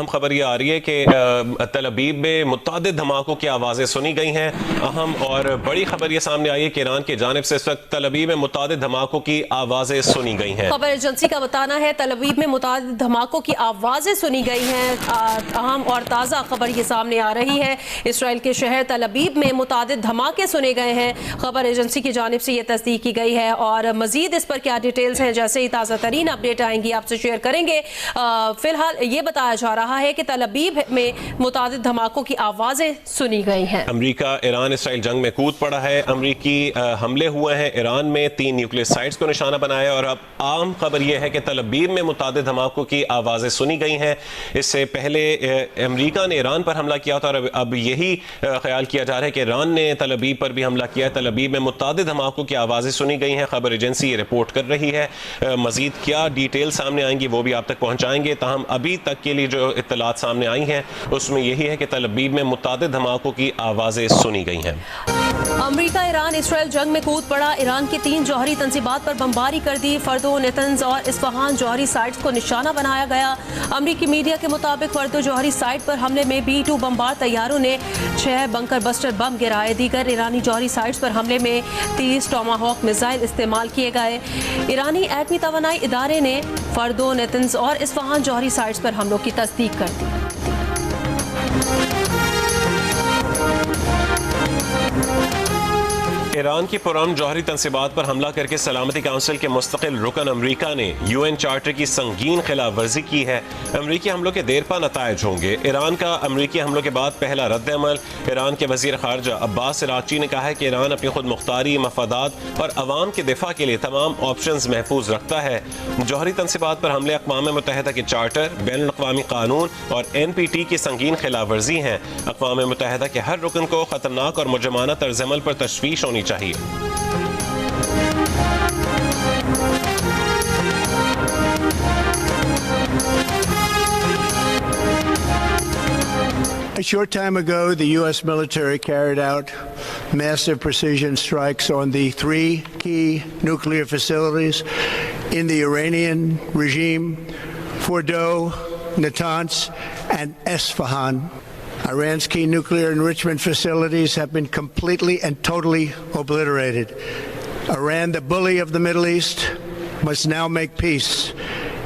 अहम खबर ये आ रही है कि तल अबीब में मुत्तादिद धमाकों की आवाज़ें सुनी गई हैं। अहम और बड़ी खबर ये सामने आई है कि ईरान की जानिब से इस वक्त तल अबीब में मुत्तादिद धमाकों की आवाज़ें सुनी गई हैं। खबर एजेंसी का बताना है तल अबीब में मुत्तादिद धमाकों की आवाज़ें सुनी गई हैं। अहम और ताज़ा खबर ये सामने आ रही है। इसराइल के शहर तल अबीब में मुत्तादिद धमाके सुने गए हैं। खबर एजेंसी की जानिब से ये तस्दीक की गई है और मजीद इस पर क्या डिटेल्स हैं, जैसे ही ताज़ा तरीन अपडेट आएंगी आपसे शेयर करेंगे। फिलहाल ये बताया जा रहा है कि तल अबीब में मुतादिद धमाकों की आवाज़ें सुनी गई हैं। अमरीका ईरान इसराइल जंग में कूद पड़ा है। अमरीकी हमले हुए हैं ईरान में, 3 न्यूक्लियर साइट्स को निशाना बनाया और अब आम खबर यह है कि तल अबीब में मुतादिद धमाकों की आवाज़ें सुनी गई हैं। इससे पहले अमरीका ने ईरान पर हमला किया था और अब यही ख्याल किया जा रहा है कि ईरान ने तल अबीब पर भी हमला किया है। तल अबीब में मुतादिद धमाकों की आवाज़ें सुनी गई हैं। खबर एजेंसी ये रिपोर्ट कर रही है। मजीद क्या डिटेल सामने आएंगी वो भी आप तक पहुँचाएंगे। ताहम अभी तक के लिए जो इत्तलात सामने आई हैं उसमें यही है कि तल अबीब में मुतादिद धमाकों की आवाज़ें सुनी गई हैं। अमरीका ईरान इसराइल जंग में कूद पड़ा। ईरान की 3 जौहरी तंसीबात पर बमबारी कर दी। फर्दो, नेतन्ज और इस्फहान जौहरी साइट्स को निशाना बनाया गया। अमरीकी मीडिया के मुताबिक फर्दो जौहरी साइट पर हमले में B-2 बमबार तैयारों ने 6 बंकर बस्टर बम गिराए। दीगर ईरानी जौहरी साइट्स पर हमले में 30 टोमाहॉक मिसाइल इस्तेमाल किए गए। ईरानी एटमी तवानाई इदारे ने फर्दो, नेतन्ज और इस्फहान जौहरी साइट्स पर हमलों की तस्दीक कर दी। ईरान की पुरान जौहरी तंसीबात पर हमला करके सलामती काउंसिल के मुस्तकिल रुकन अमरीका ने UN चार्टर की संगीन खिलाफ वर्जी की है। अमरीकी हमलों के देरपा नतायज होंगे। ईरान का अमरीकी हमलों के बाद पहला रद्द-ए-अमल। ईरान के वजीर खारजा अब्बास इराक़ची ने कहा है कि ईरान अपनी खुद मुख्तारी, मफादात और अवाम के दिफा के लिए तमाम ऑप्शंस महफूज रखता है। जौहरी तंसीबात पर हमले अक़वाम मुत्तहिदा के चार्टर, बैनुल-अक़वामी कानून और NPT की संगीन खिलाफ वर्जी हैं। अक़वाम मुत्तहिदा के हर रुकन को खतरनाक और मुजरमाना तर्ज़-ए-अमल पर तशवीश होनी चाहिए। A short time ago, the U.S. military carried out massive precision strikes on the 3 key nuclear facilities in the Iranian regime: Fordo, Natanz, and Esfahan. Iran's key nuclear enrichment facilities have been completely and totally obliterated. Iran, the bully of the Middle East, must now make peace.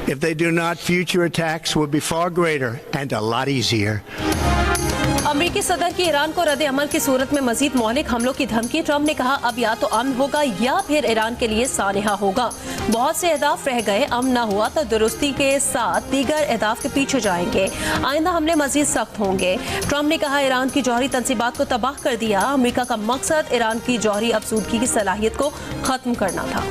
If they do not, future attacks will be far greater and a lot easier. अमरीकी सदर की Iran को रद्द अमल की सूरत में मजीद मौलिक हमलों की धमकी। ट्रंप ने कहा अब या तो अमन होगा या फिर ईरान के लिए सानहा होगा। बहुत से अहदाफ रह गए, अमन न हुआ तो दुरुस्ती के साथ दीगर अहदाफ के पीछे जाएंगे। आइंदा हमले मजीद सख्त होंगे। ट्रंप ने कहा ईरान की जौहरी तंसीबात को तबाह कर दिया। अमरीका का मकसद ईरान की जौहरी अफसूदगी की सलाहियत को खत्म करना था।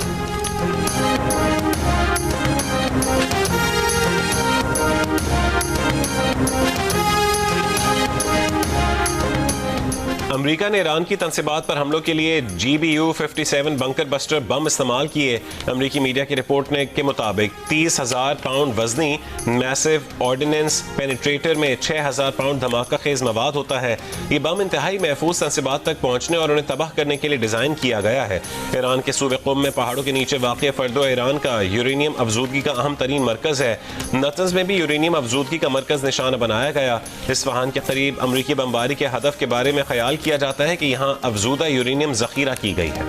अमरीका ने ईरान की तंसीबात पर हमलों के लिए GBU-57 बंकर बस्टर बम इस्तेमाल किए। अमरीकी मीडिया की रिपोर्ट के मुताबिक 30,000 पाउंड वजनी मैसिव ऑर्डिनेंस पेनिट्रेटर में 6,000 पाउंड धमाका खेज मवाद होता है। ये बम इंतहाई महफूज तंसीबात तक पहुंचने और उन्हें तबाह करने के लिए डिजाइन किया गया है। ईरान के सूबे क़ुम में पहाड़ों के नीचे वाक़ फर्दो ईरान का यूरेनियम अफजूदगी का अहम तरीन मरकज है। नतंज में भी यूरेनियम अफजूदगी का मरकज निशाना बनाया गया। इस्फहान के करीब अमरीकी बमबारी के हदफ के बारे में ख्याल किया जाता है कि यहां अफजूदा यूरेनियम जखीरा की गई है।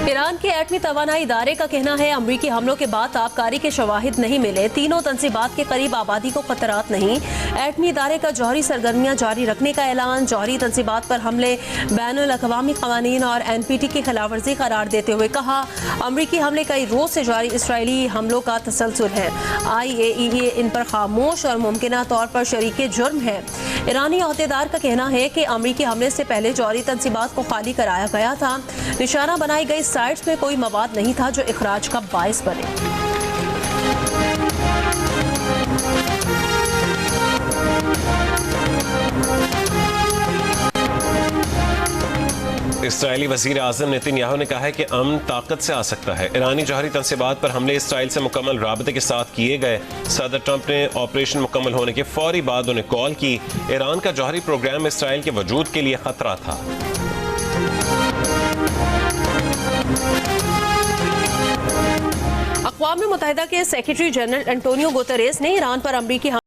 ईरान के एटमी तवानाई इदारे का कहना है अमरीकी हमलों के बाद ताबकारी के शवाहिद नहीं मिले। तीनों तंसीबात के करीब आबादी को खतरात नहीं। एटमी इदारे का जौहरी सरगर्मियां जारी रखने का ऐलान। जौहरी तंसीबात पर हमले बैनुल अक़वामी क़वानीन और NPT की खिलाफवर्जी करार देते हुए कहा अमरीकी हमले कई रोज से जारी इसराइली हमलों का तसलसल है। IAEA इन पर खामोश और मुमकिना तौर पर शरीके जुर्म है। ईरानी अहदेदार का कहना है कि अमरीकी हमले से पहले जौहरी तंसीबात को खाली कराया गया था। निशाना बनाई गई साइट्स में कोई मवाद नहीं था जो इखराज का बायस बने। इसराइली वज़ीर आज़म नेतन्याहू ने कहा है कि अमन ताकत से आ सकता है। ईरानी जौहरी तंसीबात पर हमले इसराइल से मुकम्मल राबते के साथ किए गए। सदर ट्रंप ने ऑपरेशन मुकम्मल होने के फौरी बाद उन्हें कॉल की। ईरान का जौहरी प्रोग्राम इसराइल के वजूद के लिए खतरा था। अक़वाम मुत्तहिदा के सेक्रेटरी जनरल एंटोनियो गुतरेस ने ईरान पर अमरीकी